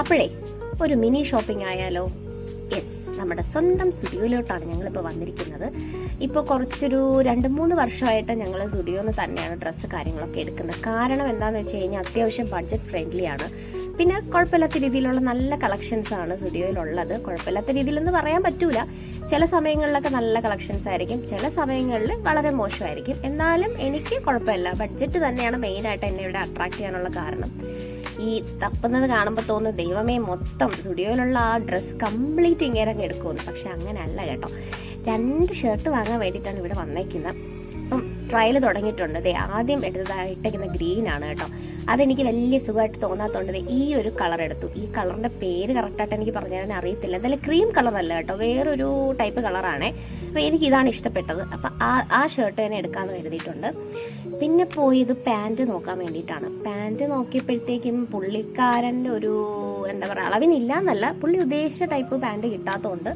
അപ്പോഴേ ഒരു mini shopping ആയാലോ? യെസ്, നമ്മുടെ സ്വന്തം സ്റ്റുഡിയോയിലോട്ടാണ് ഞങ്ങളിപ്പോൾ വന്നിരിക്കുന്നത്. ഇപ്പോൾ കുറച്ചൊരു 2-3 വർഷമായിട്ട് ഞങ്ങൾ സ്റ്റുഡിയോന്ന് തന്നെയാണ് ഡ്രസ്സ് കാര്യങ്ങളൊക്കെ എടുക്കുന്നത്. കാരണം എന്താണെന്ന് വെച്ച് കഴിഞ്ഞാൽ അത്യാവശ്യം ബഡ്ജറ്റ് ഫ്രണ്ട്ലി ആണ്. പിന്നെ കുഴപ്പമില്ലാത്ത രീതിയിലുള്ള നല്ല കളക്ഷൻസ് ആണ് സ്റ്റുഡിയോയിലുള്ളത്. കുഴപ്പമില്ലാത്ത രീതിയിലെന്ന് പറയാൻ പറ്റൂല. ചില സമയങ്ങളിലൊക്കെ നല്ല കളക്ഷൻസ് ആയിരിക്കും, ചില സമയങ്ങളിൽ വളരെ മോശമായിരിക്കും. എന്നാലും എനിക്ക് കുഴപ്പമില്ല. ബഡ്ജറ്റ് തന്നെയാണ് മെയിനായിട്ട് എന്നെ ഇവിടെ അട്രാക്ട് ചെയ്യാനുള്ള കാരണം. ഈ തപ്പുന്നത് കാണുമ്പോൾ തോന്നുന്നു ദൈവമേ മൊത്തം സ്റ്റുഡിയോയിലുള്ള ആ ഡ്രസ്സ് കംപ്ലീറ്റ് ഇങ്ങേരങ്ങ് എടുക്കുമെന്ന്. പക്ഷെ അങ്ങനെയല്ല കേട്ടോ. 2 ഷർട്ട് വാങ്ങാൻ വേണ്ടിയിട്ടാണ് ഇവിടെ വന്നേക്കുന്നത്. അപ്പം ട്രയൽ തുടങ്ങിയിട്ടുണ്ട്. ആദ്യം എടുത്തതായിട്ടേക്കുന്ന ഗ്രീൻ ആണ് കേട്ടോ. അതെനിക്ക് വലിയ സുഖമായിട്ട് തോന്നാത്തതുകൊണ്ട് ഈ ഒരു കളർ എടുത്തു. ഈ കളറിൻ്റെ പേര് കറക്റ്റായിട്ട് എനിക്ക് പറഞ്ഞു തരാൻ അറിയത്തില്ല. എന്തായാലും ക്രീം കളറല്ല കേട്ടോ, വേറൊരു ടൈപ്പ് കളറാണേ. അപ്പോൾ എനിക്ക് ഇതാണ് ഇഷ്ടപ്പെട്ടത്. അപ്പം ആ ഷർട്ട് തന്നെ എടുക്കാമെന്ന് കരുതിയിട്ടുണ്ട്. പിന്നെ പോയത് പാൻറ്റ് നോക്കാൻ വേണ്ടിയിട്ടാണ്. പാൻറ്റ് നോക്കിയപ്പോഴത്തേക്കും പുള്ളിക്കാരൻ്റെ ഒരു എന്താ പറയുക, അളവിനില്ല എന്നല്ല, പുള്ളി ഉദ്ദേശിച്ച ടൈപ്പ് പാൻറ്റ് കിട്ടാത്തതുകൊണ്ട്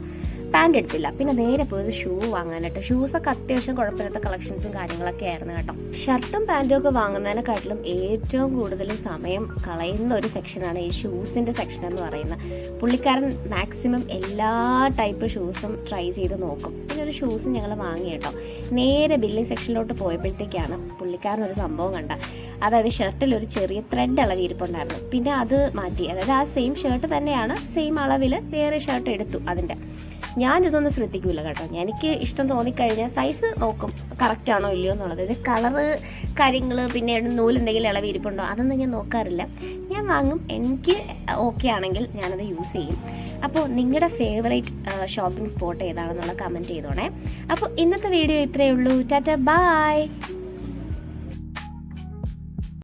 പാൻറ് എടുത്തില്ല. പിന്നെ നേരെ പോയത് ഷൂ വാങ്ങാനായിട്ട്. ഷൂസൊക്കെ അത്യാവശ്യം കുഴപ്പമില്ലാത്ത കളക്ഷൻസും കാര്യങ്ങളൊക്കെ ആയിരുന്നു കേട്ടോ. ഷർട്ടും പാൻറ്റും ഒക്കെ വാങ്ങുന്നതിനെക്കാട്ടിലും ഏറ്റവും കൂടുതൽ സമയം കളയുന്ന ഒരു സെക്ഷനാണ് ഈ ഷൂസിൻ്റെ സെക്ഷൻ എന്ന് പറയുന്നത്. പുള്ളിക്കാരൻ മാക്സിമം എല്ലാ ടൈപ്പ് ഷൂസും ട്രൈ ചെയ്ത് നോക്കും. പിന്നെ ഒരു ഷൂസ് ഞങ്ങൾ വാങ്ങി കേട്ടോ. നേരെ ബില്ലിംഗ് സെക്ഷനിലോട്ട് പോയപ്പോഴത്തേക്കാണ് പുള്ളിക്കാരൻ ഒരു സംഭവം കണ്ട. അതായത് ഷർട്ടിൽ ഒരു ചെറിയ ത്രെഡ് അളവ് ഇരിപ്പുണ്ടായിരുന്നു. പിന്നെ അത് മാറ്റി, അതായത് ആ സെയിം ഷർട്ട് തന്നെയാണ്, സെയിം അളവിൽ വേറെ ഷർട്ട് എടുത്തു. അതിൻ്റെ ഞാനിതൊന്നും ശ്രദ്ധിക്കില്ല കേട്ടോ. എനിക്ക് ഇഷ്ടം തോന്നിക്കഴിഞ്ഞാൽ സൈസ് നോക്കും കറക്റ്റ് ആണോ ഇല്ലയോ എന്നുള്ളത്. ഇത് കളറ് കാര്യങ്ങൾ പിന്നെ നൂല് എന്തെങ്കിലും ഇളവ് ഇരിപ്പുണ്ടോ അതൊന്നും ഞാൻ നോക്കാറില്ല. ഞാൻ വാങ്ങും, എനിക്ക് ഓക്കെ ആണെങ്കിൽ ഞാനത് യൂസ് ചെയ്യും. അപ്പോൾ നിങ്ങളുടെ ഫേവറേറ്റ് ഷോപ്പിംഗ് സ്പോട്ട് ഏതാണെന്നുള്ള കമൻറ്റ് ചെയ്തോണേ. അപ്പോൾ ഇന്നത്തെ വീഡിയോ ഇത്രയേ ഉള്ളൂ. ടാറ്റ, ബൈ.